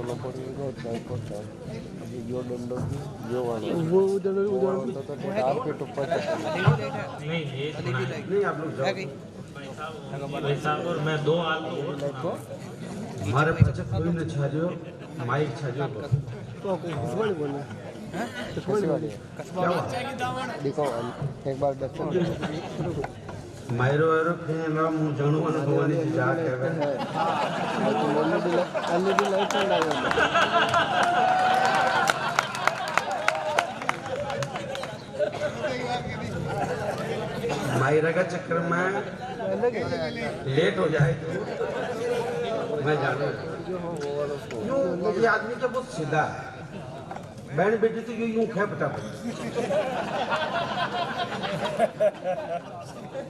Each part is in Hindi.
non potevo già portare. Io non lo giovane. वो उधर उधर तो गिटार पे टुप्पा चढ़ता नहीं ये नहीं आप लोग जाओ पैसा और मैं 2 आलू हमारे बच्चे कोई न छाजो माइक छाजो तो कसवाड़ी बोल रहा है कसवाड़ी बोल क्या हुआ देखो एक बार देखो मायरो वायरो फेन रा मु जानो मन भवानी जी जा के एलईडी लाइट चल रहा है मायरा का चक्कर में लेट हो जाए तो मैं जानू यूं ये आदमी तो बहुत सीधा है बहन बेटी तो यूं खे फटाफट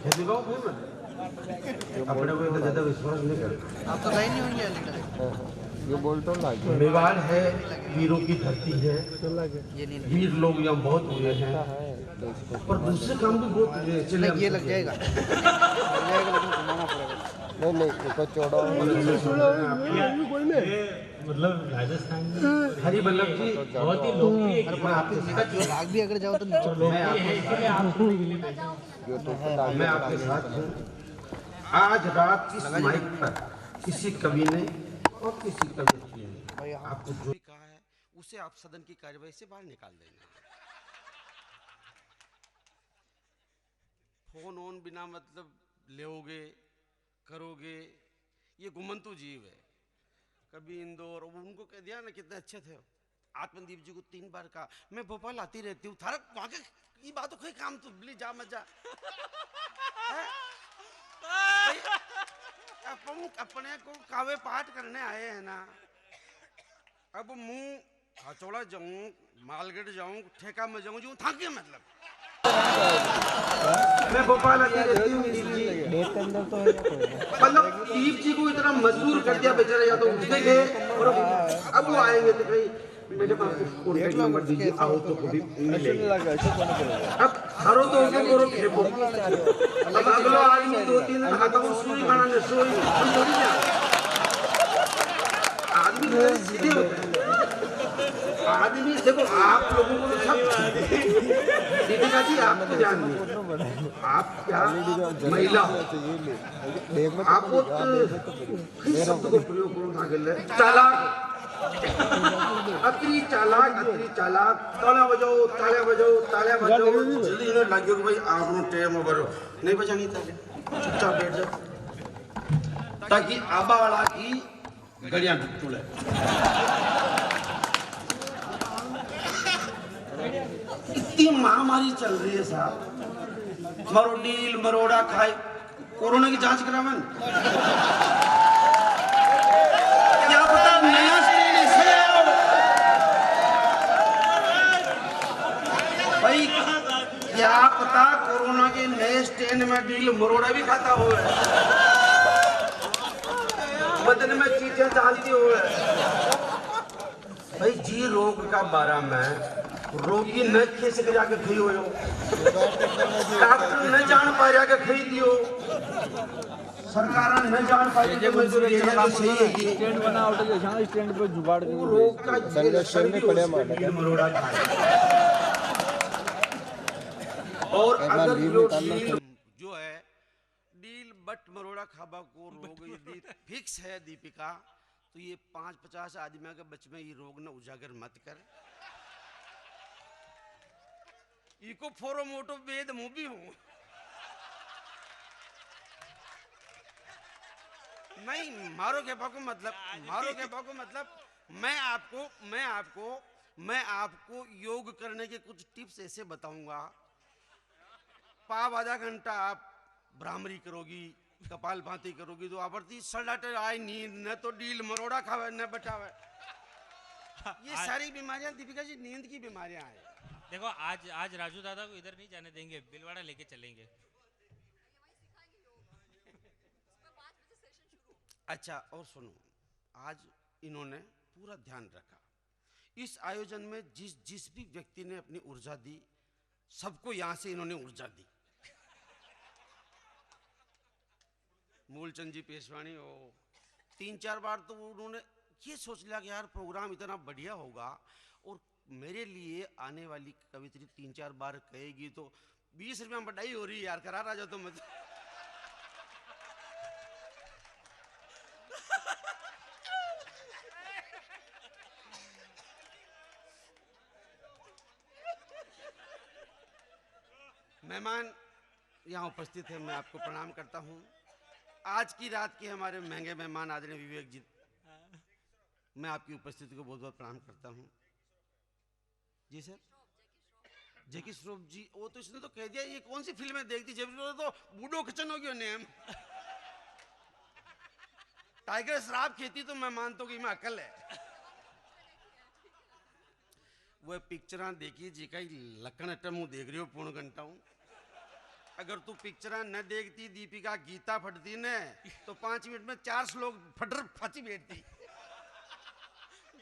खेती गाँव में मत अपने को इतना ज्यादा विश्वास नहीं करता आप तो लाइन नहीं होंगे ये बोल तो ना मेवाड़ है वीरों की धरती है ये नहीं वीर लोग यहाँ बहुत हुए हैं पर दूसरे काम भी बहुत हुए हैं चलिए ये लग जाएगा लेकिन घुमाना पड़ेगा नहीं नहीं इसको चौड़ा ये मतलब राजस्थान में हरि वल्लभ जी बहुत ही लोकप्रिय मैं आपके साथ आग भी अगर जाओ तो नीचे मैं आपके इसलिए आप सुनने के लिए बैठे हैं। मैं आपके साथ हूँ आज रात इस माइक पर किसी कवि ने और किसी कवि ने आपको जो कहा है उसे आप सदन की कार्यवाही से बाहर निकाल देंगे फोन ऑन बिना मतलब लेओगे करोगे ये घुमंतु जीव है कभी इंदौर उनको कह दिया ना कितने अच्छे थे आत्मदीप जी को 3 बार कहा मैं भोपाल आती रहती हूँ थारा वहां के ये बात कोई काम तो बिली जा मजा अपन अपने को कावे पाठ करने आए हैं ना अब मुंह हचौड़ा जाऊं मालगढ़ जाऊं ठेका में जाऊं जो थक गया मतलब मैं भोपाल आती रहती हूँ मतलब ईप जी को इतना मजबूर कर दिया बेचारा या तो उठते थे और अब वो आएंगे तो भाई मेरे पास कॉन्टेक्ट नंबर दीजिए आओ तो कभी मिलेंगे अब हरो तो उसे करो खेपो अब अगला आदमी 2-3 दिन खाता हूँ सुई खाना ने सोई हम थोड़ी जा आदमी तो सीधे होते हैं आदमी देखो आप लोगों को तो सब दीपिका जी आप तो जान आप क्या महिला आप वो शब्द को प्रयोग करो ना कर ले चालाक अतरी चालाक ताला बजाओ जल्दी इधर लग गयो कि भाई आपनो टाइम ओवर नहीं बजानी था चुपचाप बैठ जाओ ताकि आबा वाला की गड़ियां टूटे इतनी महामारी चल रही है साहब मरो डील मरोड़ा खाए कोरोना की जांच करावन क्या पता नया स्ट्रेन ऐसे भाई क्या पता कोरोना के नए स्ट्रेन में डील मरोड़ा भी खाता हो बदन में चीजें डालती हो भाई जी रोग का बारा में रोगी न खेस के जाके खई हो डॉक्टर न जान पाया के खई दियो सरकार न जान पाई के मजदूर ये तो सही है कि स्टैंड बना उठ के यहाँ स्टैंड पे जुगाड़ के रोग का संरक्षण में पड़े मारने का मरोड़ा खाए और अगर जो है डील बट मरोड़ा खाबा को रोग यदि फिक्स है दीपिका तो ये 5-50 आदमी के बच में ये रोग न उजागर मत कर इको फोरो मोटो वेद मूवी हूं नहीं मारो के पाको मतलब मैं आपको योग करने के कुछ टिप्स ऐसे बताऊंगा पाव आधा घंटा आप भ्रामरी करोगी कपाल भांति करोगी तो आवर्ती सड़ाटे आए नींद न तो डील मरोड़ा खावे न बचावे ये सारी बीमारियां दीपिका जी नींद की बीमारियां हैं देखो आज राजू दादा को इधर नहीं जाने देंगे बिलवाड़ा लेके चलेंगे अच्छा और सुनो आज इन्होंने पूरा ध्यान रखा इस आयोजन में जिस भी व्यक्ति ने अपनी ऊर्जा दी सबको यहां से इन्होंने ऊर्जा दी मूलचंद जी पेशवानी हो 3-4 बार तो उन्होंने ये सोच लिया कि यार प्रोग्राम इतना बढ़िया होगा और मेरे लिए आने वाली कवित्री 3-4 बार कहेगी तो 20 रुपये में बढ़ाई हो रही है यार, करा रहा तो मैं मेहमान यहाँ उपस्थित है, मैं आपको प्रणाम करता हूँ। आज की रात के हमारे महंगे मेहमान आदरणीय विवेक जी, मैं आपकी उपस्थिति को बहुत बहुत प्रणाम करता हूँ। जी सर, जैकी श्रॉफ जी, वो तो इसने तो कह दिया ये कौन सी फिल्म है देखती, जब तो बूढ़ो किचन हो गया नेम। टाइगर शराब खेती तो मैं मानता हूँ कि मैं अकल है। वो पिक्चर देखी जी का लखन अटम हूँ देख रही हो पूर्ण घंटा हूँ। अगर तू पिक्चर न देखती दीपिका गीता फटती ने तो 5 मिनट में 4 श्लोक फटर फांसी बैठती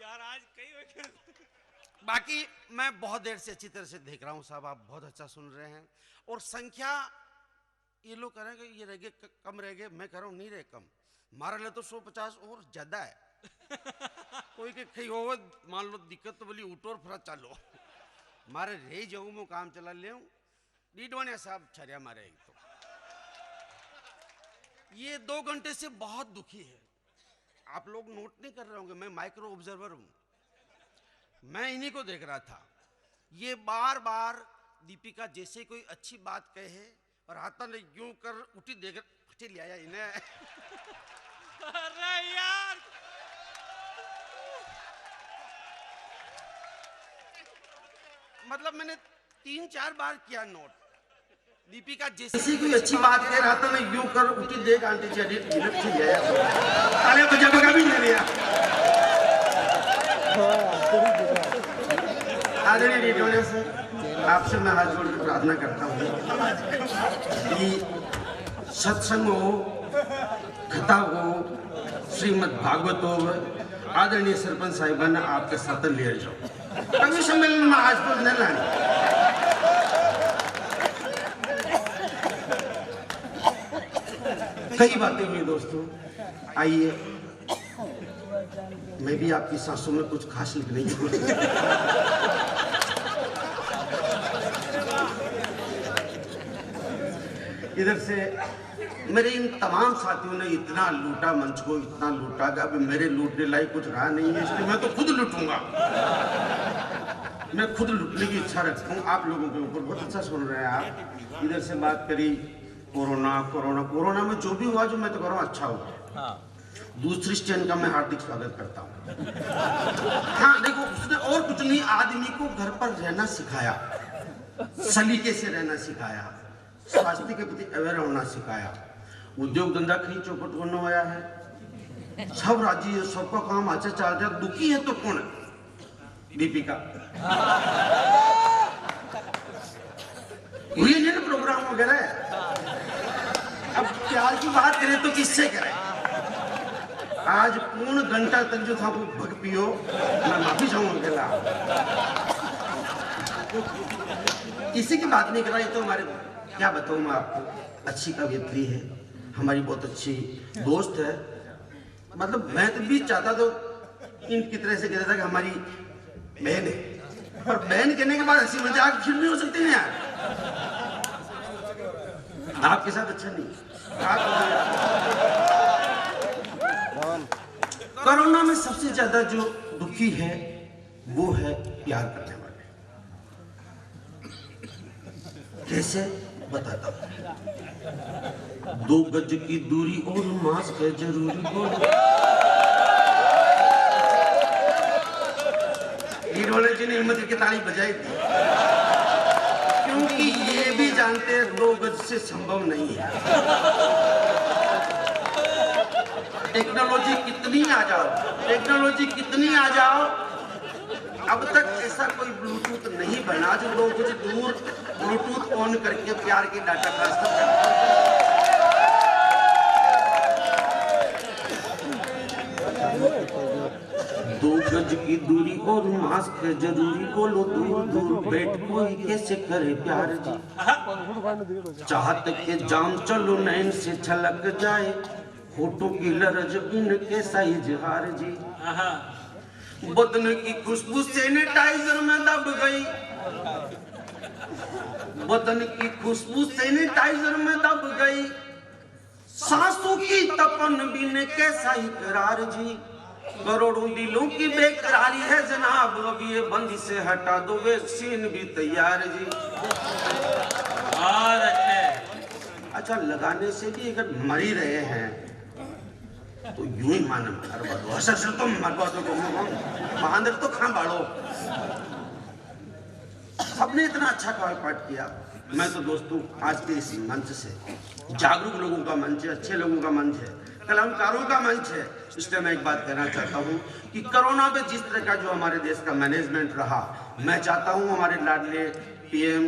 यार। आज कई बाकी मैं बहुत देर से अच्छी तरह से देख रहा हूँ साहब, आप बहुत अच्छा सुन रहे हैं। और संख्या ये लोग कह रहे हैं कि ये रह गए कम रह गए, मैं कह रहा हूँ नहीं रहे कम, हमारे लिए तो 150 और ज्यादा है। कोई के कहीं हो मान लो दिक्कत तो बोली उठो और फरा चालो, मारे रही जाऊँ मैं काम चला ले डीडवानिया साहब छरिया मारे एक तो। ये 2 घंटे से बहुत दुखी है, आप लोग नोट नहीं कर रहे होंगे, मैं माइक्रो ऑब्जर्वर हूं, मैं इन्हीं को देख रहा था। ये बार बार दीपिका जैसे कोई अच्छी बात कहे और हाथा ने यूं कर उठी देकर फटे ले आया इन्हें। अरे यार मतलब मैंने 3-4 बार किया नोट। दीपिका जैसे कोई अच्छी बात कह रहा था मैं यूं कर उठी देख आंटी जी अरे बजा बगा भी नहीं लिया। आदरणीय डीडोनिया सर, आपसे मैं हाथ जोड़ कर प्रार्थना करता हूँ कि सत्संग हो, कथा हो, श्रीमद् भागवत हो, आदरणीय सरपंच साहिबान आपके साथ ले जाओ कवि सम्मेलन में आज तो नहीं लानी। कई बातें हुई दोस्तों, आइए मैं भी आपकी सांसों में कुछ खास लिखने की कोशिश इधर से मेरे इन तमाम साथियों ने इतना लूटा मंच को, इतना लूटा कि अब मेरे लूटने लायक कुछ रहा नहीं है, इसलिए मैं तो खुद लूटूंगा। मैं खुद लूटने की इच्छा रखता हूँ आप लोगों के ऊपर। बहुत अच्छा सुन रहे हैं आप। इधर से बात करी कोरोना कोरोना कोरोना में जो भी हुआ, जो मैं तो कह रहा हूँ अच्छा हुआ। दूसरी स्ट्रेन का मैं हार्दिक स्वागत करता हूँ। हाँ देखो, उसने और कुछ नहीं, आदमी को घर पर रहना सिखाया, सलीके से रहना सिखाया, स्वास्थ्य के प्रति अवेयर होना सिखाया, उद्योग धंधा कहीं चौपट होना होया है, सब राजी है, सबका काम अच्छा चल रहा है। दुखी है तो कौन? दीपिका। हुई नहीं ना प्रोग्राम वगैरह। अब प्यार की बात करें तो किससे करें? आज पूर्ण घंटा तक जो था वो भग पियो, मैं माफी चाहूंगा। किसी की बात नहीं कर रहा, ये तो हमारे क्या बताऊं मैं आपको, अच्छी कवियत्री है, हमारी बहुत अच्छी दोस्त है। मतलब मैं तो भी चाहता तो इनकी तरह से कहता था कि हमारी बहन है, पर बहन कहने के बाद हंसी मजाक फिर नहीं हो सकते हैं यार। आपके साथ अच्छा नहीं। कोरोना में सबसे ज्यादा जो दुखी है वो है प्यार करने वाले। कैसे बताता हूं। 2 गज की दूरी और मास्क है जरूरी बोलो। हीरोने जी ने हिम्मत की ताली बजाई थी, क्योंकि ये भी जानते हैं 2 गज से संभव नहीं है। टेक्नोलॉजी कितनी आ जाओ, टेक्नोलॉजी कितनी आ जाओ, अब तक ऐसा कोई ब्लूटूथ नहीं बना जो लोग कुछ दूर ब्लूटूथ ऑन करके प्यार की डाटा ट्रांसफर करते। 2 गज की दूरी और मास्क है जरूरी बोलो, दूर दूर बैठ कोई कैसे करे प्यार जी। चाहत के जाम चलो नैन से छलक जाए, फोटो की लरज इनके साइज हार जी। आहा, बदन की खुशबू सैनिटाइजर में दब गई, बदन की खुशबू सैनिटाइजर में दब गई, सांसों की तपन बिन कैसा इकरार जी, करोड़ों दिलों की बेकरारी है जनाब, अब ये बंदी से हटा दो, वैक्सीन भी तैयार जी। बहुत अच्छे। अच्छा, लगाने से भी अगर मर ही रहे हैं तो यूं ही माने मरवा दो, असल तो मरवा दो, बहादुर तो खां बाड़ो। सबने इतना अच्छा पाठ किया। मैं तो दोस्तों आज के इस मंच से, जागरूक लोगों का मंच है, अच्छे लोगों का मंच है, कलाकारों का मंच है, इसलिए मैं एक बात कहना चाहता हूं कि कोरोना पे जिस तरह का जो हमारे देश का मैनेजमेंट रहा, मैं चाहता हूं हमारे लाडले पीएम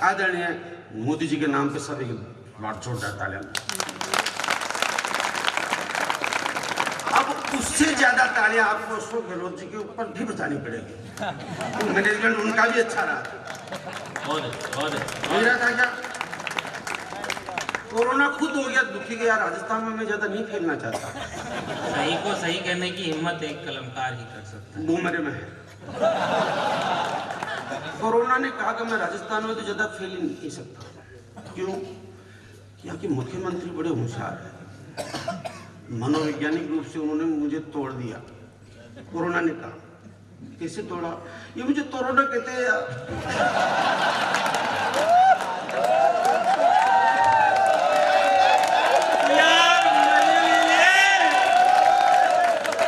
आदरणीय मोदी जी के नाम पे सब एक बार छोटा तालियां। अब उससे ज्यादा तालियां आपको अशोक गहलोत जी के ऊपर भी बजानी पड़ेगी, मैनेजमेंट उनका भी अच्छा रहा। हो रहा था क्या? कोरोना खुद हो गया दुखी गया, राजस्थान में मैं ज्यादा नहीं खेलना चाहता। सही को सही कहने की हिम्मत एक कलमकार ही कर सकता है। वो मेरे में है। कोरोना ने कहा कि मैं राजस्थान में तो ज्यादा खेल ही नहीं सकता। क्यों? यहाँ के मुख्यमंत्री बड़े होशियार हैं, मनोवैज्ञानिक रूप से उन्होंने मुझे तोड़ दिया। कोरोना ने कहा, कैसे तोड़ा? ये मुझे कोरोना कहते हैं यार।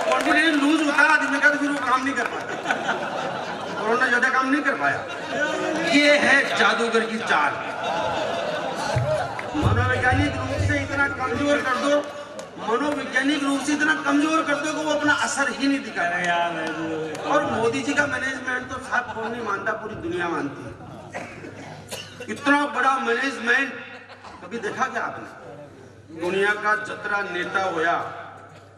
कॉन्फिडेंस लूज होता है आदमी का तो फिर वो काम नहीं कर पाता। कोरोना ज्यादा काम नहीं कर पाया। ये है जादूगर की चाल। मनोवैज्ञानिक रूप से इतना कमजोर कर दो, मनोवैज्ञानिक रूप से इतना कमजोर कर दो कि वो अपना असर ही नहीं दिखा रहा है। और मोदी जी का मैनेजमेंट तो साहब कौन नहीं मानता, पूरी दुनिया मानती है। इतना बड़ा मैनेजमेंट कभी देखा क्या आपने? दुनिया का जतरा नेता होया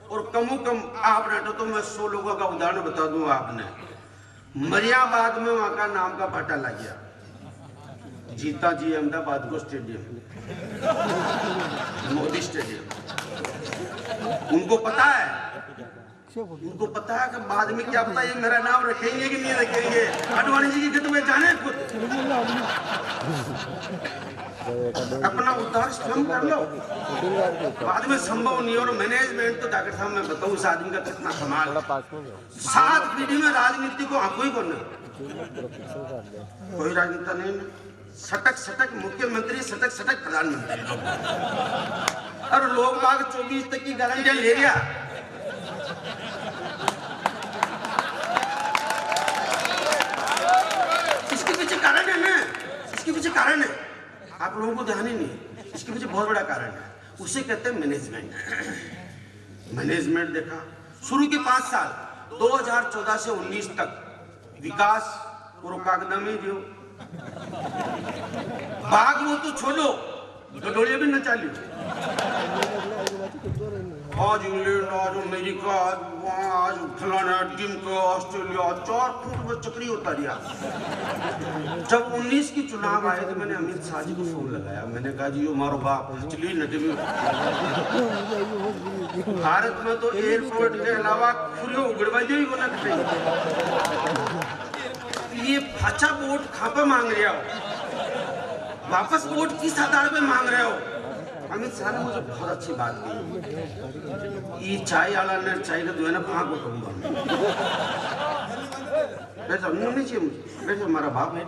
और कमो कम आप नेता तो मैं 100 लोगों का उदाहरण बता दूं आपने। मरियाबाद में वहां का नाम का पाटा लग गया, जीता जी अहमदाबाद को स्टेडियम, मोदी स्टेडियम। उनको पता है कि बाद में क्या पता ये मेरा नाम रखेंगे कि नहीं रखेंगे। आडवाणी जी की खित में जाने खुद अपना उद्धार स्वयं कर लो, बाद में संभव नहीं। और मैनेजमेंट तो डॉक्टर साहब मैं बताऊं इस आदमी का कितना कमाल। 7 पीढ़ी में राजनीति को आंखों ही करना, कोई राजनेता नहीं, सटक सटक मुख्यमंत्री, सटक सटक प्रधानमंत्री, और लोग बाग 24 तक की गारंटी ले गया। इसके पीछे कारण है ना, इसके पीछे कारण है, आप लोगों को ध्यान ही नहीं। इसके पीछे बहुत बड़ा कारण है, उसे कहते हैं मैनेजमेंट। मैनेजमेंट देखा शुरू के 5 साल 2014 से 19 तक विकास और कागदा में जो बाग वो तो छोड़ो, गडोलिया भी नचा लियो। आज इंग्लैंड, आज अमेरिका, आज फलाना टीम को ऑस्ट्रेलिया 4 फुट में चक्री होता रहा। जब 19 की चुनाव आए तो मैंने अमित शाह जी को फोन लगाया, मैंने कहा जी यो मारो बाप चलिए नटे में। भारत में तो एयरपोर्ट के अलावा खुरियो उगड़वा जो ही होना चाहिए। ये फचा वोट खापा मांग रहे हो, वापस वोट किस आधार पे मांग रहे हो? अमित शाह ने मुझे बहुत अच्छी बात की, ये चाय वाला ने चाय का दुआना कहाँ को कहूँगा मैं समझना नहीं चाहिए मुझे, मैं हमारा बाप है।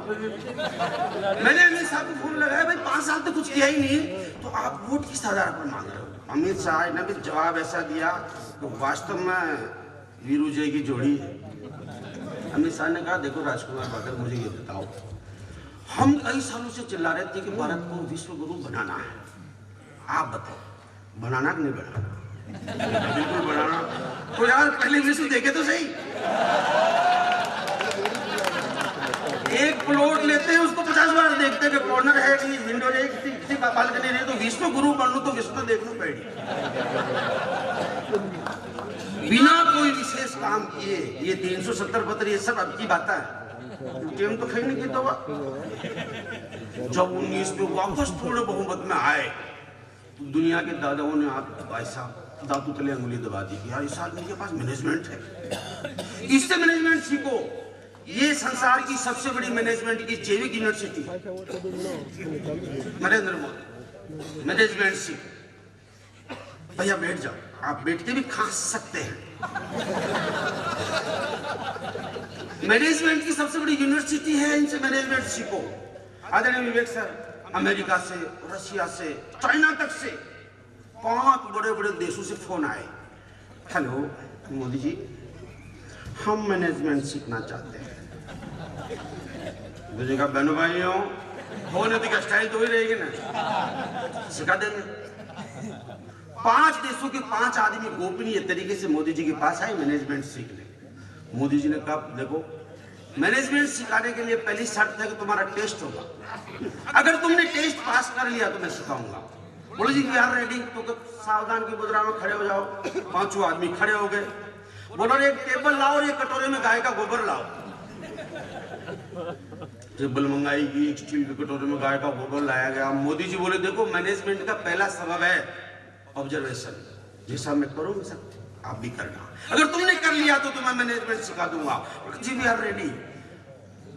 मैंने अमित शाह को फोन लगाया, भाई 5 साल तो कुछ किया ही नहीं, तो आप वोट किस आधार पर मांग रहे हो? अमित शाह ने भी जवाब ऐसा दिया तो वास्तव में वीरू जय की जोड़ी है। अमित शाह ने कहा देखो राजकुमार बादल, मुझे ये बताओ, हम कई सालों से चिल्ला रहे थे कि भारत को विश्व गुरु बनाना है, आप बताओ बनाना कि नहीं बनाना? बिल्कुल बनाना। तो यार पहले विश्व देखे तो सही। एक प्लॉट लेते हैं उसको 50 बार देखते हैं कि कॉर्नर है कि विंडो है किसी बालकनी नहीं, तो विश्व गुरु बन लो तो विश्व तो देख लो पड़ी बिना कोई विशेष काम किए। ये 370 पत्र ये सब अब की बात है, टीम तो खैर नहीं किया। जब 19 में वापस थोड़े बहुमत में आए तो दुनिया के दादाओं ने आप भाई साहब दांतों तले अंगुली दबा दी कि यार इस आदमी के पास मैनेजमेंट है, इससे मैनेजमेंट सीखो। ये संसार की सबसे बड़ी मैनेजमेंट की जैविक यूनिवर्सिटी नरेंद्र मोदी, मैनेजमेंट सीखो। भैया बैठ जाओ, आप बैठ के भी खा सकते हैं। मैनेजमेंट की सबसे बड़ी यूनिवर्सिटी है, इनसे मैनेजमेंट सीखो। आदरणीय विवेक सर, अमेरिका से, रशिया से, चाइना तक से 5 बड़े बड़े देशों से फोन आए, हेलो मोदी जी, हम मैनेजमेंट सीखना चाहते हैं। मुझे कहा बहनों भाइयों, होने का स्टाइल तो ही रहेगी ना, सिखा देंगे। 5 देशों के 5 आदमी गोपनीय तरीके से मोदी जी के पास आए मैनेजमेंट सीखने। मोदी जी ने कहा देखो, मैनेजमेंट सिखाने के लिए पहली शर्त है कि तुम्हारा टेस्ट होगा, अगर तुमने टेस्ट पास कर लिया तो मैं सिखाऊंगा। बोलो जी वी आर रेडी, तो सावधान की मुद्रा में खड़े हो जाओ। 5 आदमी खड़े हो गए। बोलो एक टेबल लाओ और एक कटोरे में गाय का गोबर लाओ। टेबल मंगाई गई, एक स्टील के कटोरे में गाय का गोबर लाया गया। मोदी जी बोले देखो, मैनेजमेंट का पहला सबब है ऑब्जर्वेशन, जैसा मैं करूं वैसा आप भी करना, अगर तुमने कर लिया तो तुम्हें मैनेजमेंट सिखा दूंगा। जी वी आर रेडी।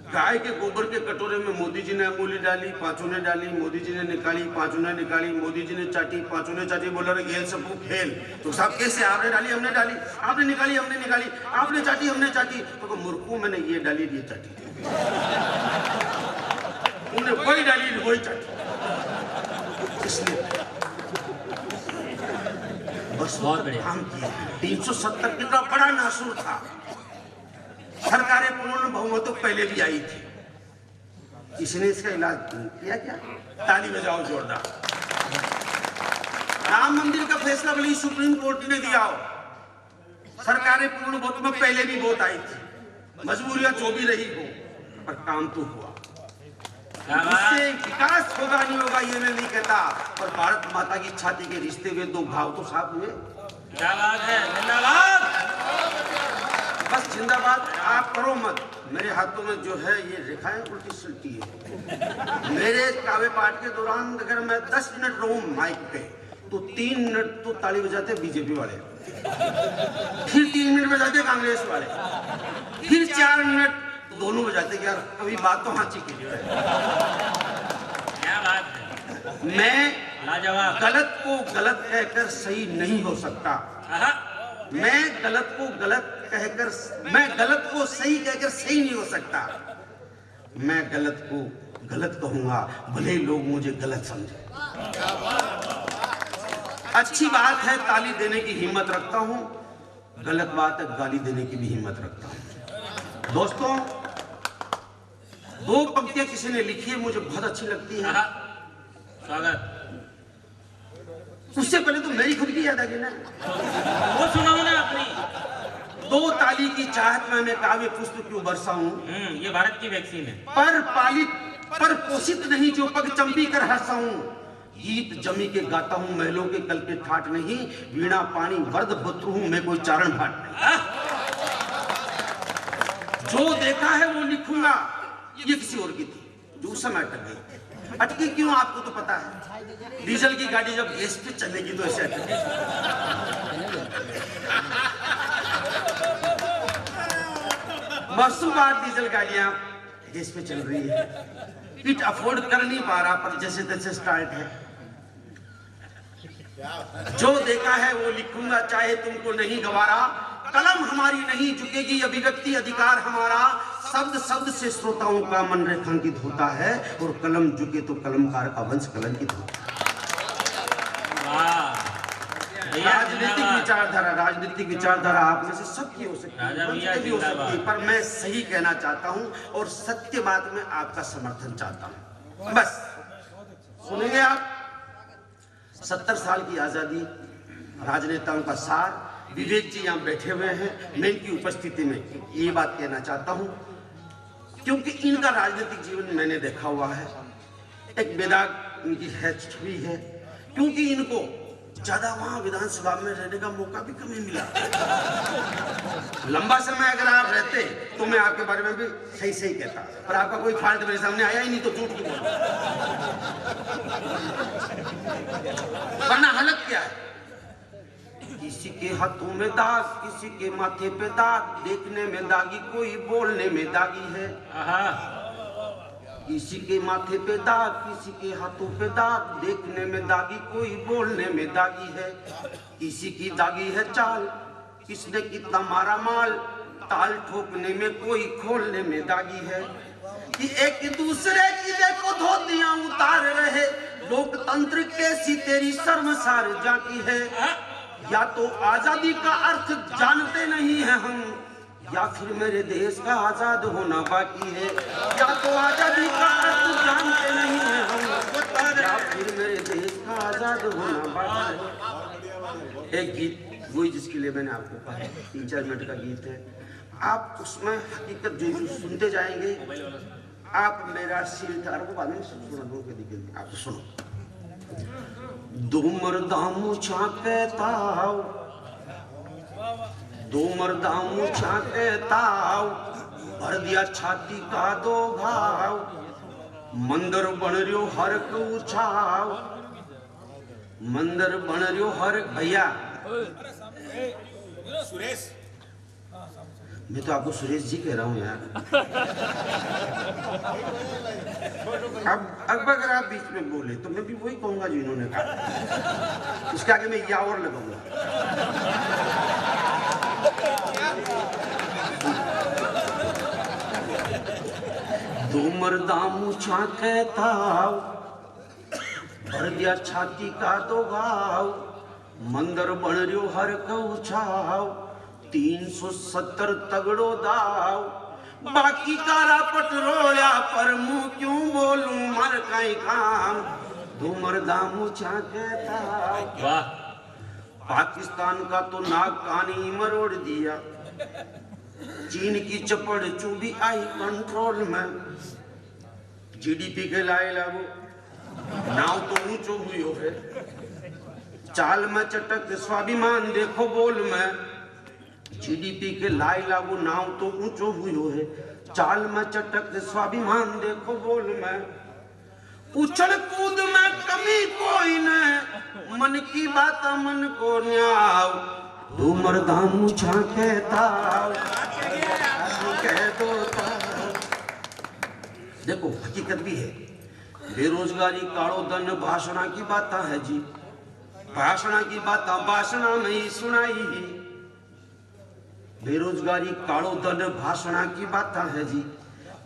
गाय के गोबर के कटोरे में मोदी जी ने अंगुली डाली, 5 ने डाली, मोदी जी ने निकाली, 5 ने निकाली, मोदी जी ने चाटी, 5 ने चाटी। बोला रे खेल सबको खेल, तो साहब कैसे, आपने डाली हमने डाली, आपने निकाली हमने निकाली, आपने चाटी हमने चाटी, तो मूर्खों मैंने ये डाली ये चाटी, उन्होंने वही डाली वही चाटी। इसलिए बस काम किया। 370 कितना बड़ा नासूर था। सरकारें पूर्ण बहुमत तो पहले भी आई थी, इसने इसका इलाज किया क्या? ताली बजाओ जोरदार। राम मंदिर का फैसला भले सुप्रीम कोर्ट ने दिया हो, सरकारें पूर्ण बहुमत में पहले भी वोट आई थी, मजबूरियां जो भी रही हो, पर काम तो हुआ। इससे विकास होगा नहीं होगा ये मैं नहीं कहता, पर भारत माता की छाती के रिश्ते हुए 2 घाव तो साफ हुए। क्या बात है, जिंदाबाद। बस जिंदाबाद आप करो मत। मेरे हाथों में जो है ये रेखाएं उल्टी सुलटी है। मेरे कावे पाठ के दौरान अगर मैं 10 मिनट रहूं माइक पे, तो 3 मिनट तो ताली बजाते बीजेपी वाले, फिर 3 मिनट बजाते कांग्रेस वाले, फिर 4 मिनट दोनों बजाते कि यार कभी बात तो हाथी की जो है। क्या बात है, मैं लाजवाब। गलत को गलत कहकर सही नहीं हो सकता। मैं गलत को सही कहकर सही नहीं हो सकता। मैं गलत को गलत कहूंगा, भले ही लोग मुझे गलत समझे। अच्छी बात है ताली देने की हिम्मत रखता हूं, गलत बात है गाली देने की भी हिम्मत रखता हूं। दोस्तों, 2 पंक्तियां किसी ने लिखी है, मुझे बहुत अच्छी लगती है। स्वागत। उससे पहले तो मेरी खुद की याद आ गई ना, वो सुनाओ ना अपनी। 2 ताली की चाहत में मैं काव्य पुष्प क्यों बरसाऊं, ये भारत की वैक्सीन है। पर पालित पर पोषित नहीं जो पग चंपी कर हंसाऊं, गीत जमी के गाता हूं महलों के कल के ठाट नहीं, वीणा पानी वर्द बत्रु हूं मैं कोई चारण भाट नहीं। जो देखा है वो लिखूंगा, ये किसी और की थी जो उस समय अटक गई। अटकी क्यों आपको तो पता है, डीजल की गाड़ी जब गैस पे चलेगी तो ऐसे अटकेगी। बरसों बाद डीजल गाड़ियां गैस पे चल रही है, इट अफोर्ड कर नहीं पा रहा, पर जैसे तैसे स्टार्ट है। जो देखा है वो लिखूंगा चाहे तुमको नहीं गवारा, कलम हमारी नहीं झुकेगी अभिव्यक्ति अधिकार हमारा, शब्द शब्द से श्रोताओं का मन रेखांकित होता है, और कलम झुके तो कलमकार का वंश कलंकित होता है। राजनीतिक विचारधारा आप में से सबकी हो सकती है, पर मैं सही कहना चाहता हूं और सत्य बात में आपका समर्थन चाहता हूं। बस सुनेंगे आप। 70 साल की आजादी, राजनेताओं का सार, विवेक जी यहाँ बैठे हुए हैं, मैं इनकी उपस्थिति में ये बात कहना चाहता हूं, क्योंकि इनका राजनीतिक जीवन मैंने देखा हुआ है। एक बेदाग इनकी छवि है, क्योंकि इनको ज्यादा वहां विधानसभा में रहने का मौका भी कम ही मिला। लंबा समय अगर आप रहते तो मैं आपके बारे में भी सही सही कहता, पर आपका कोई फाल्ट मेरे सामने आया ही नहीं, तो झूठ क्यों बोलूं। वरना हालत क्या है, किसी के हाथों में दाग, किसी के माथे पे दाग, देखने में दागी, कोई बोलने में दागी है। किसी के माथे पे दाग, किसी के हाथों पे दाग, देखने में दागी, कोई बोलने में दागी है। किसी की दागी है चाल, किसने कितना मारा माल, ताल ठोकने में, कोई खोलने में दागी है। कि एक दूसरे की देखो धोतियां उतार रहे, लोकतंत्र कैसी तेरी शर्मसार जाती है। या तो आजादी का अर्थ जानते नहीं है हम, या फिर मेरे देश का आजाद होना बाकी है। या तो आजादी का अर्थ जानते नहीं है हम, या फिर मेरे देश का आजाद होना बाकी है। एक गीत वही जिसके लिए मैंने आपको कहा, 3-4 मिनट का गीत है। आप उसमें हकीकत जो सुनते जाएंगे, आप मेरा सिर था को बाद में सब सुना दो के दिखे आप सुनो। दो मर्दामू छाके ताव, दो मर्दामू छाके ताव, भर दिया छाती का 2 घाव, मंदिर बन रियो हर को उछाव, मंदिर बन रियो हर। भैया सुरेश, मैं तो आपको सुरेश जी कह रहा हूं यार। अब अगर आप बीच में बोले तो मैं भी वही कहूंगा जो इन्होंने कहा, उसके आगे मैं या और लगाऊंगा। दो मर्दामू छाके ताव, भर दिया छाती का 2 घाव, मंदिर बन रियो हर को छाव, 370 तगड़ो दाव, बाकी कारा पटरोया पर मुंह क्यों बोलूं मर कहीं काम। दो मर्दामू छाके ताव। वाह, पाकिस्तान का तो नाक कानी मरोड़ दिया, चीन की चपड़ चूबी आई कंट्रोल में, जीडीपी के लाए लागू नाव तो ऊंचो हुई हो है, चाल में चटक स्वाभिमान देखो बोल में, जीडीपी के लाई लागू नाव तो ऊंचो हुई हो है, चाल में चटक स्वाभिमान देखो बोल में, उछल कूद में कमी कोई न, मन की बात मन को न्याव, दो मर्दामू छाके ताव, कह दो ताव। देखो हकीकत भी है, बेरोजगारी काड़ो धन भाषणा की बात है जी, भाषणा की बात भाषणा में ही सुनाई ही। बेरोजगारी काड़ो धन भाषणा की बात है जी,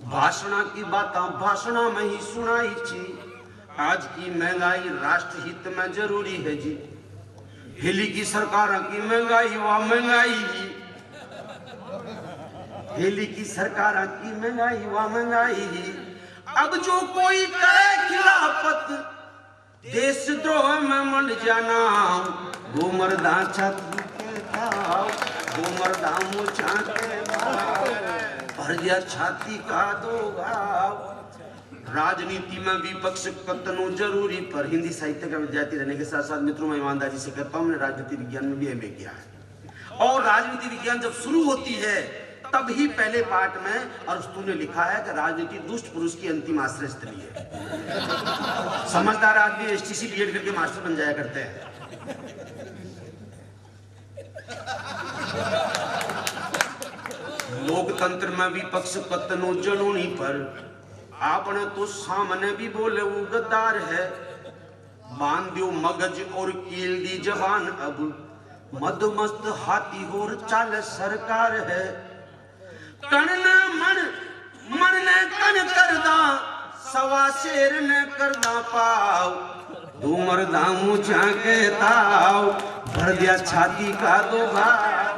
भाषणा की बात भाषणा में ही सुनाई छी। आज की महंगाई राष्ट्र हित में जरूरी है जी, हिली की सरकार की महंगाई वह महंगाई ही, हिली की सरकार की महंगाई वह महंगाई ही। अब जो कोई करे खिलाफत, देशद्रोह में मन जाना, दो मर्दा छाती के ताव, दो मर्दा मुछा के ताव, भर दिया छाती का 2 घाव। राजनीति में विपक्ष कतनो जरूरी, पर हिंदी साहित्य का विद्यार्थी रहने के साथ साथ मित्रों में ईमानदारी से कहता हूं, मैंने राजनीति विज्ञान में भी एमए किया है। और राजनीति विज्ञान जब शुरू होती है तब ही पहले पार्ट में अरस्तु ने लिखा है कि राजनीति दुष्ट पुरुष की अंतिम आश्रय स्थली है। समझदार आदमी एसटीसी बीएड करके मास्टर बन जाया करते हैं। लोकतंत्र में विपक्ष कतनो जनूनी पर, आपने तो सामने भी बोले वो गद्दार है। बांध दियो मगज और कील दी जवान, अब मदमस्त हाथी होर चाल सरकार है। कण न मन मन ने कण करदा, सवा शेर ने करदा पाव, दो मर्दा मुझा के ताव, भर दिया छाती का 2 घाव।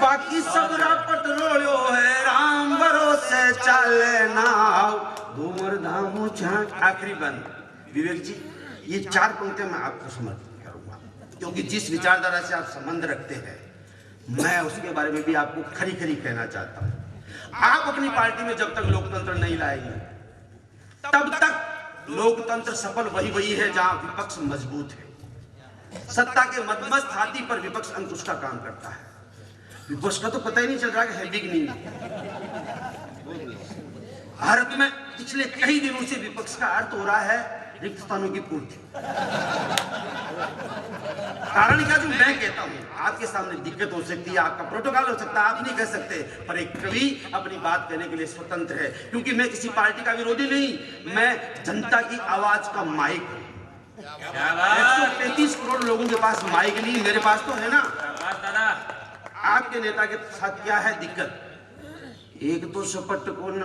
बाकी सब रापट रोयो है, राम भरोसे चले नाव, दो मर्दा मुझा। आखिरी बंद विवेक जी, ये 4 पंक्तियां मैं आपको समर्पित करूंगा, क्योंकि जिस विचारधारा से आप संबंध रखते हैं मैं उसके बारे में भी आपको खरी खरी कहना चाहता हूं। आप अपनी पार्टी में जब तक लोकतंत्र नहीं लाएंगे तब तक लोकतंत्र सफल वही है जहां विपक्ष मजबूत है। सत्ता के मदमस्त हाथी पर विपक्ष अंकुश का काम करता है। विपक्ष का तो पता ही नहीं चल रहा कि है भी नहीं। भारत में पिछले कई दिनों से विपक्ष का अर्थ हो रहा है रिक्त स्थानों की पूर्ति। कारण क्या, जो मैं कहता हूं आपके सामने दिक्कत हो सकती है, आपका प्रोटोकॉल हो सकता है, आप नहीं कह सकते, पर एक कवि अपनी बात कहने के लिए स्वतंत्र है, क्योंकि मैं किसी पार्टी का विरोधी नहीं, मैं जनता की आवाज का माइक हूं। 135 करोड़ लोगों के पास माइक नहीं, मेरे पास तो है ना। आपके नेता के साथ क्या है दिक्कत? एक तो सपट कौन,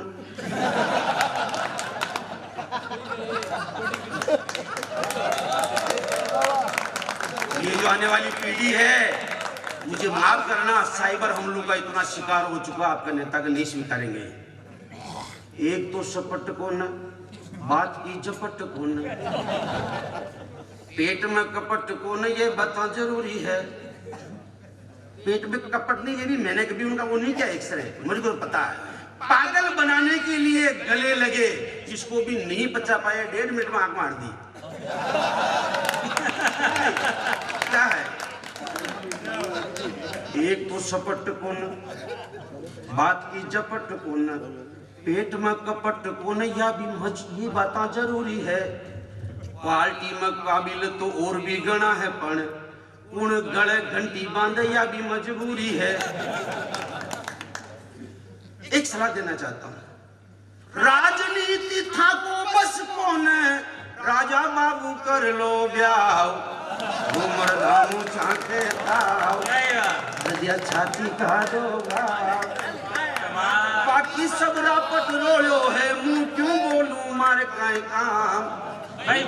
ये जो आने वाली पीढ़ी है, मुझे माफ करना, साइबर हमलों का इतना शिकार हो चुका, आपका नेता का नहीं स्वीकारेंगे। एक तो सपट कौन, बात की झपट कौन, पेट में कपट कौन, ये बता जरूरी है। पेट में कपट नहीं, ये भी मैंने कभी उनका वो नहीं किया एक्सरे, मुझको पता है। पागल बनाने के लिए गले लगे, जिसको भी नहीं बचा पाए 1.5 मिनट में आंख मार दी। क्या है? एक तो सपट कौन, बात की झपट कौन, पेट में कपट कौन, या भी ये बात जरूरी है। क्वालिटी में काबिल तो और भी गणा है, पण कुण गले घंटी बांधे या भी मजबूरी है। एक सलाह देना चाहता हूं, राजनीति था को बस कौन, राजा बाबू कर लो ब्याह, उमर दामू चाके ताव, नदिया छाती का दोगा, बाकी सब रापट रोयो है, मुंह क्यों बोलूं मारे काए काम। भाई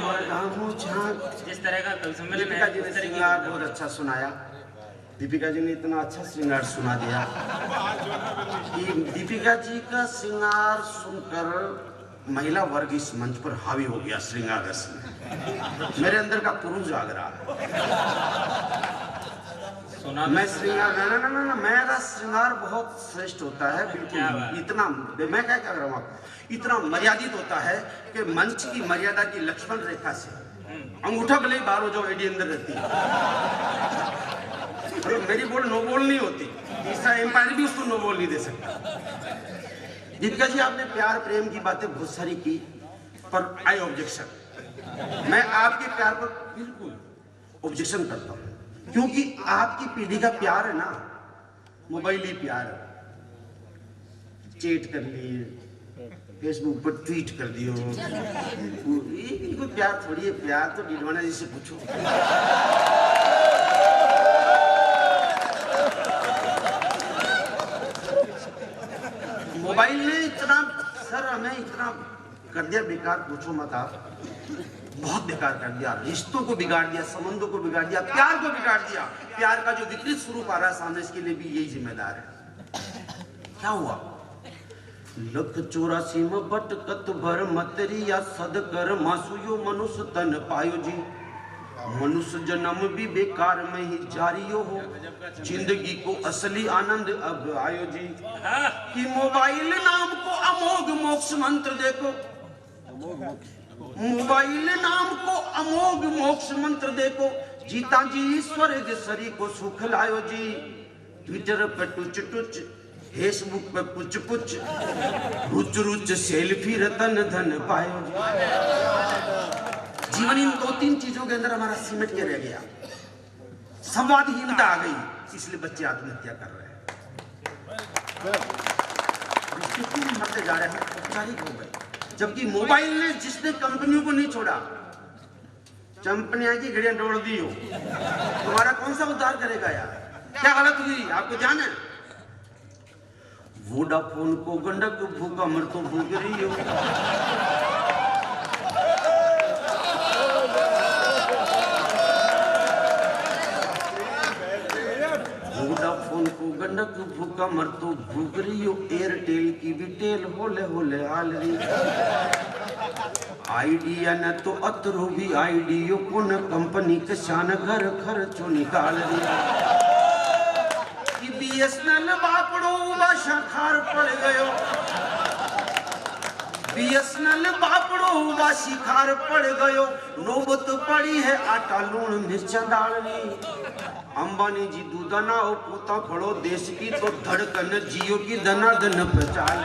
जिस तरह का कवि सम्मेलन दीपिका जी ने श्रृंगार बहुत अच्छा सुनाया। दीपिका जी ने इतना अच्छा श्रृंगार सुना दिया कि दीपिका जी का श्रृंगार सुनकर महिला वर्ग इस मंच पर हावी हो गया। श्रृंगार रस में मेरे अंदर का पुरुष जाग रहा है। मैं श्रृंगार ना मेरा श्रृंगार बहुत श्रेष्ठ होता है, बिल्कुल इतना, मैं क्या कह रहा हूँ आपको, इतना मर्यादित होता है कि मंच की मर्यादा की लक्ष्मण रेखा से अंगूठा भले ही बाहर हो जाओ, एडी अंदर रहती है। मेरी बोल नो बोल नहीं होती, तीसरा एम्पायर भी उसको नो बोल नहीं दे सकता। दीपिका जी, आपने प्यार प्रेम की बातें बहुत सारी की, पर आई ऑब्जेक्शन। मैं आपके प्यार पर बिल्कुल ऑब्जेक्शन करता हूं, क्योंकि आपकी पीढ़ी का प्यार है ना, मोबाइल ही प्यार है। चैट कर लिए, फेसबुक पर ट्वीट कर दियो, ये कोई प्यार थोड़ी है। प्यार तो डिडवाना जी से पूछो। मोबाइल ने इतना, सर हमें इतना कर दिया बेकार, पूछो मत आप, बहुत बेकार कर दिया। रिश्तों को बिगाड़ दिया, संबंधों को बिगाड़ दिया, प्यार को बिगाड़ दिया। प्यार का जो विकृत स्वरूप आ रहा है सामने, इसके लिए भी यही जिम्मेदार है। क्या हुआ? 184 में बटकत भर मतरिया सद कर मासुयो मनुष्य तन पायो जी। मनुष्य जन्म भी बेकार में ही जारियो हो, जिंदगी को असली आनंद अब आयो जी। कि मोबाइल नाम को अमोघ मोक्ष मंत्र देखो, मोबाइल नाम को अमोघ मोक्ष मंत्र देखो, जीता जी स्वर्ग सरी को सुख लायो जी। ट्विटर पे टुच टुच, फेसबुक पे पुच पुच, रुच रुच सेल्फी रतन धन पायो जी। जीवन इन 2-3 चीजों के अंदर हमारा सिमट के रह गया। संवादहीनता आ गई, इसलिए बच्चे आत्महत्या कर रहे हैं। मरते जा रहे हैं, औपचारिक हो गए। जबकि मोबाइल ने, जिसने कंपनियों को नहीं छोड़ा, कंपनियां की घड़ियां तोड़ दी हो, तुम्हारा कौन सा उद्धार करेगा यार? क्या हालत हुई आपको जाने? वोडाफोन को गंडक भूखा मर तो भूख रही हो। वोडाफोन को गंडक भूखा मर तो भूख रही हो। एयरटेल की भी टेल होले होले हाल रही। आइडिया न तो अतरो भी आइडियो को न कंपनी के शान घर खर्चो निकाल रही। बीएसएनएल बापड़ो बाशा खार पड़ गयो, बीएसएनएल बापड़ो बाशी खार पड़ गयो। नौबत पड़ी है आटा लूण मिर्चा डालनी। अंबानी जी दूधा ना हो पोता फड़ो देश की तो धड़कन जियो की धनाधन पचाल।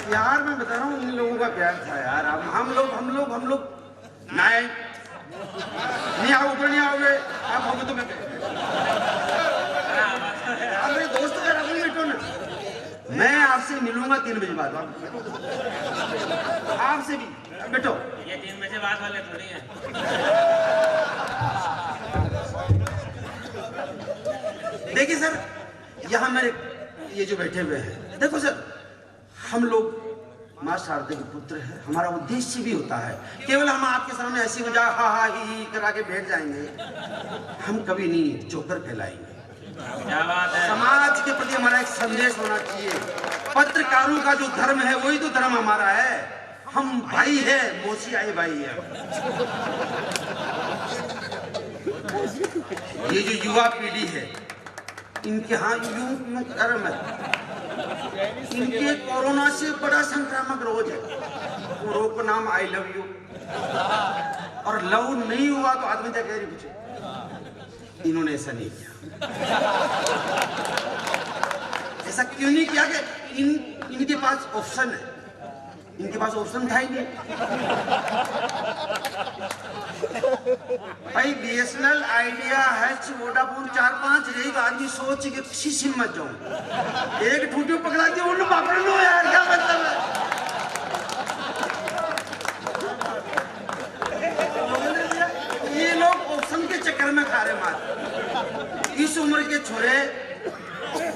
प्यार मैं बता रहा हूँ, इन लोगों का प्यार था यार। अब हम लोग नहीं आओगे, नहीं आओगे, आप होगे तो मैं मेरे दोस्त अगर आप बैठो ना, मैं आपसे मिलूंगा 3 बजे बाद, आपसे भी बैठो। ये 3 बजे बाद वाले थोड़ी है। देखिए सर, यहाँ मेरे ये जो बैठे हुए हैं, देखो सर, हम लोग माँ शारदा के पुत्र हैं। हमारा उद्देश्य भी होता है, केवल हम आपके सामने ऐसी मजाक हा हा ही करा के बैठ जाएंगे, हम कभी नहीं जोकर कहलाएंगे। क्या बात है। समाज के प्रति हमारा एक संदेश होना चाहिए। पत्रकारों का जो धर्म है वही तो धर्म हमारा है। हम भाई है, मोसी आए भाई है। ये जो युवा पीढ़ी है, इनके हाँ यूं कर्म है, इनके कोरोना से बड़ा संक्रामक रोग है। वो रोग का नाम आई लव यू, और लव नहीं हुआ तो आत्महत्या कह रही पूछे। इन्होंने ऐसा नहीं किया। ऐसा क्यों नहीं किया कि इनके पास ऑप्शन है, इनके पास ऑप्शन था ही नहीं। भाई BSNL, आइडिया, हैच, वोडाफोन 4-5 रही तो आदमी सोच के किसी से मत जाऊं। एक ठूठी पकड़ा के उन्हें पकड़ लो यार, क्या मतलब है। ये लोग ऑप्शन के चक्कर में खा रहे मार। इस उम्र के छोरे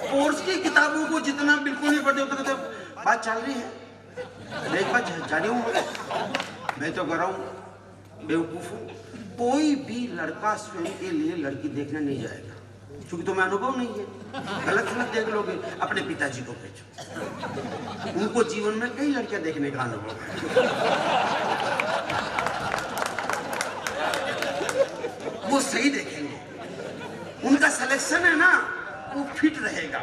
कोर्स की किताबों को जितना बिल्कुल नहीं पढ़ते उतना तो बात चल रही है। एक बात जानी हूँ, मैं तो कर रहा हूँ बेवकूफ हूँ। कोई भी लड़का स्वयं के लिए लड़की देखने नहीं जाएगा, क्योंकि तुम्हें अनुभव नहीं है। गलत गलत देख लोगे। अपने पिताजी को भेजो, उनको जीवन में कई लड़कियां देखने का अनुभव है। वो सही देखेंगे, उनका सिलेक्शन है ना, वो फिट रहेगा।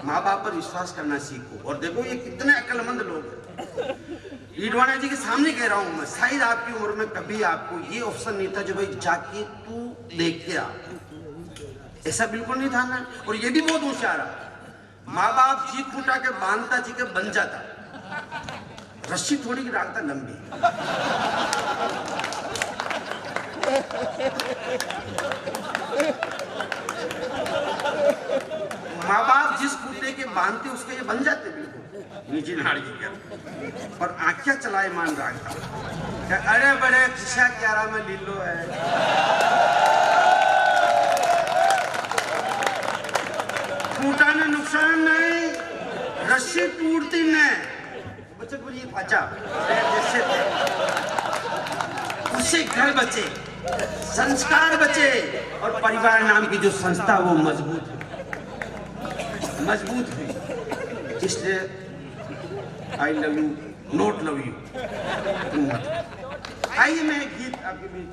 माँ बाप पर विश्वास करना सीखो। और देखो ये कितने अक्लमंद लोग हैं। ईडवाणा जी के सामने कह रहा हूं मैं, शायद आपकी उम्र में कभी आपको ये ऑप्शन नहीं था जो भाई जाके तू देख के आ, ऐसा बिल्कुल नहीं था ना। और ये भी बहुत होशियार है। माँ बाप जीत फूटा के बांधता जी के बन जाता, रस्सी थोड़ी की डालता लंबी। माँ बाप जिस फूटे के बांधते उसके ये बन जाते बिल्कुल नीचे नाड़ी कर। और आंखें चलाए मान रहा, अरे बड़े खिसा क्यारा में लीलो है। फूटा ने नुकसान नहीं, रस्सी टूटती नहीं। बच्चे को ये फाचा जैसे उससे घर बचे, संस्कार बचे, और परिवार नाम की जो संस्था वो मजबूत हुई। इसलिए I love you, note love you. आइए मैं गीत आपके बीच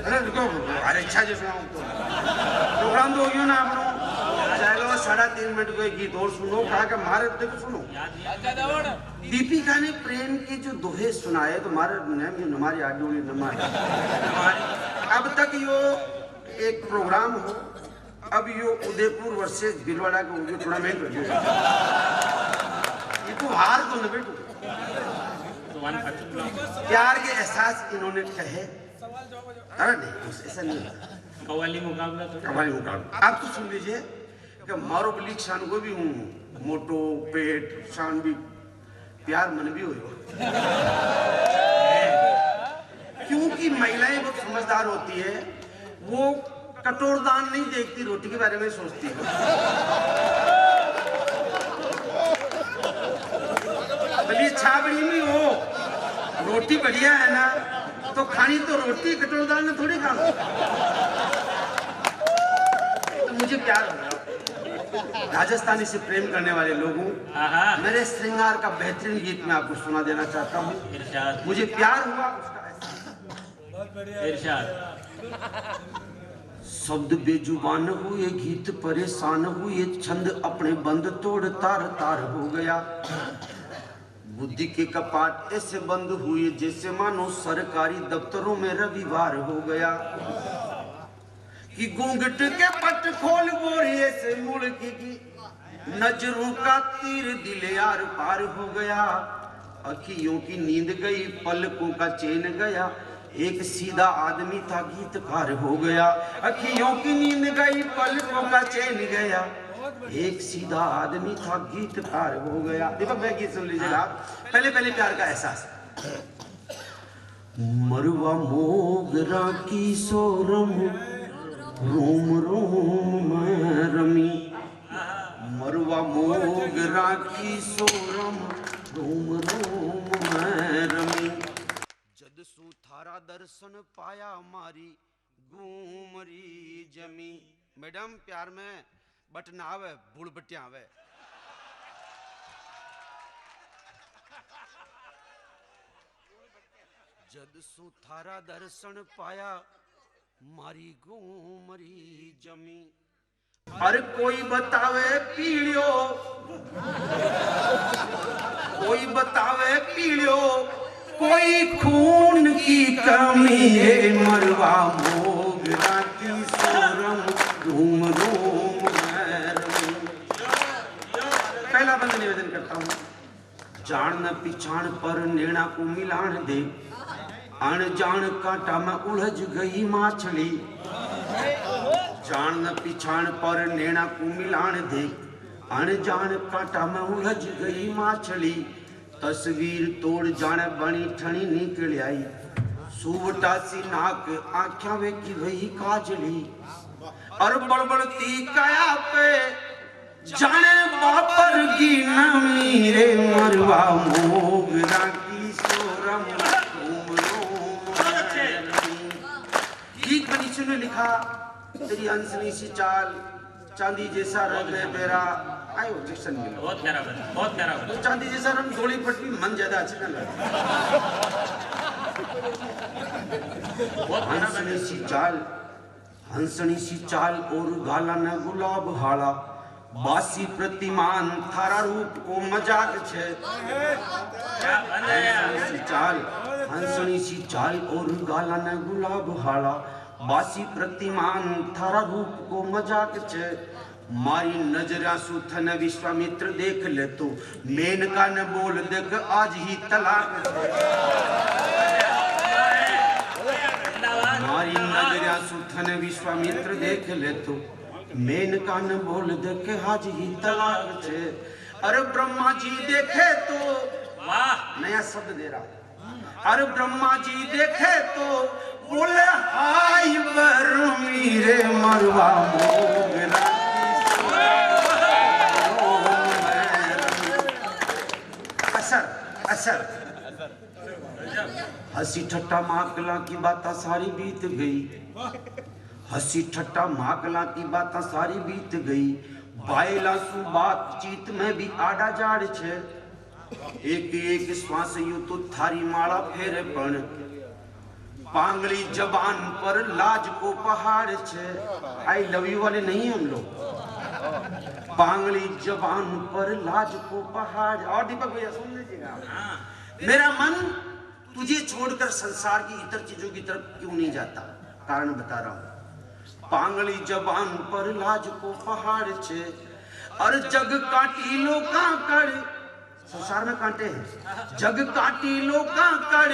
अरे रुको, अरे अच्छा जो सुनाऊं तो प्रोग्राम तो हो ना आप चाहे 3.5 मिनट को एक गीत और सुनो। कहा कि मारे देखो सुनो, दीपिका ने प्रेम के जो दोहे सुनाए तो हमारे हमारी आडोली अब तक यो एक प्रोग्राम हो, अब यो उदयपुर वर्सेस भीलवाड़ा का टूर्नामेंट हो गया। ये तो हार तो न बेटू, प्यार के एहसास इन्होंने कहे। अरे नहीं ऐसा नहीं है, कव्वाली मुकाबला तो कव्वाली मुकाबला। आप तो सुन लीजिए कि मारो बलीक शान को भी हूँ, मोटो पेट शान भी, प्यार मन भी हो। क्योंकि महिलाएं बहुत समझदार होती है, वो कटोर दान नहीं देखती, रोटी के बारे में सोचती है। भले छाबड़ी में हो, रोटी बढ़िया है ना तो खानी तो रोटी, कटोर दान में थोड़ी खाना। तो मुझे प्यार हो रहा। राजस्थानी से प्रेम करने वाले लोगों, मेरे श्रृंगार का बेहतरीन गीत मैं आपको सुना देना चाहता हूँ। मुझे प्यार हुआ उसका। शब्द बेजुबान हुए, गीत परेशान हुए, छंद अपने बंद तोड़ तार तार हो गया। बुद्धि के कपाट ऐसे बंद हुए जैसे मानो सरकारी दफ्तरों में रविवार हो गया। कि घूंघट के पट खोल बोरिए से मुल्क की नजरों का तीर दिल यार पार हो गया। अखियों की नींद गई, पलकों का चैन गया, एक सीधा आदमी था गीतकार हो गया। अखियों की नींद गई, पलकों का चैन गया, एक सीधा आदमी था गीतकार हो गया। दीपक भाई गीत सुन लीजिएगा। पहले पहले प्यार का एहसास। मरवा मोगरा की सोरम रोम रोम में रमी, मरवा मोगरा की सोरम रोम रोम में रमी, जद सु थारा दर्शन पाया मारी घूमरी जमी। मैडम प्यार में बट ना आवे, बूढ़ बटिया आवे। जद सु थारा दर्शन पाया मारी घूमरी जमी। अरे कोई बतावे पीड़ियो, कोई बतावे पीड़ियो, कोई खून की कमी है, मरवा मोगरा की सोरम रूम रूम में रमी। पहला बंद निवेदन करता हूं। जान न पिछाण पर नेणा को मिलान दे, अनजान कांटा में उलझ गई माछली। जान न पिछाण पर नेणा को मिलान दे, अनजान कांटा में उलझ गई माछली। तस्वीर तोड़ जाने बनी ठणी निकल आई, सुवटा सी नाक आंखा वे की वही काजली। और बड़बड़ती काया पे जाने बापर की नमी रे, मरवा मोगरा की सोरम रोम रोम में रमी। गीत मनीषी ने लिखा, तेरी हंसनी सी चाल चांदी जैसा रंग है तेरा। आई ऑब्जेक्शन मिला, बहुत प्यारा बना, बहुत प्यारा बना। तो चांदी जैसा रंग थोड़ी फटवी मन ज्यादा अच्छी ना लगे। हंसनी सी चाल, हंसनी सी चाल और गाला न गुलाब हाड़ा, बासी प्रतिमान थारा रूप को मजाक छे। हंसनी सी चाल, हंसनी सी चाल और गाला न गुलाब हाड़ा, बासी प्रतिमान थारा रूप को मजाक छे। मारी नजरा सुथन विश्वामित्र देख ले तो, मेनका न बोल देख आज ही तलाक छे। मारी नजरा सुथन विश्वामित्र देख ले तो, मेनका न बोल देख आज ही तलाक छे। अरे ब्रह्मा जी देखे तो, वाह नया शब्द दे रहा। अरे ब्रह्मा जी देखे तो बोले हाय बरमी रे, मरवा मोगरा की असर असर। हंसी ठट्टा माकला की बातें सारी बीत गई, हंसी ठट्टा माकला की बातें सारी बीत गई। बायला सु बातचीत में भी आड़ा जाड़ छे, एक एक श्वास यू तो थारी माला फेरे पण। पांगली जबान पर लाज को पहाड़ छे। आई लव यू वाले नहीं हम लोग। पांगली जबान पर लाज को पहाड़। और दीपक भैया सुन लीजिएगा। मेरा मन तुझे छोड़कर संसार की इतर चीजों की तरफ क्यों नहीं जाता, कारण बता रहा हूं। पांगली जबान पर लाज को पहाड़ छे, और जग काटी लोका कड़। संसार में कांटे हैं। जग काटी लोका कड़,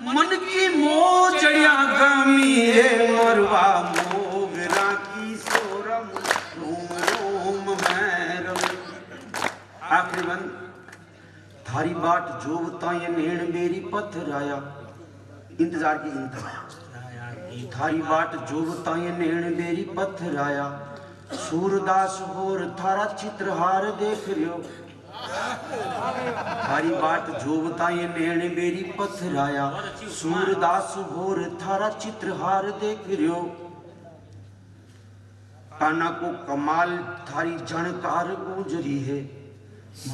मन की मोजड़िया गमी है, मरवा मोगरा की सोरम रोम रोम में रमी। आखिरी बंद। थारी बाट जो बताए नेण मेरी पथराया, इंतजार की इंतजार। थारी बाट जो बताए नेण मेरी पथराया, सूरदास होर थारा चित्रहार देख रियो। थारी बाट जो बताए नेण मेरी पथराया, सूरदास होर थारा चित्रहार देख रियो। काना को कमाल थारी जनकार गुजरी है,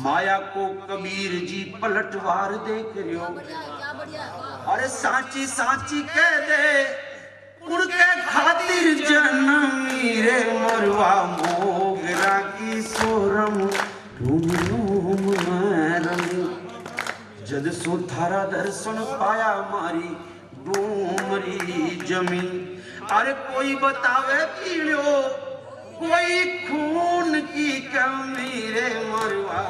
माया को कबीर जी पलटवार देख रियो। अरे साची साची कह दे उनके खातिर जनमी रे, मरवा मोगरा की सोरम रूम रूम में रमी। जद सो थारा दर्शन पाया मारी डूमरी जमीन। अरे कोई बतावे पीड़ो कोई खून की कमी रे मरवा।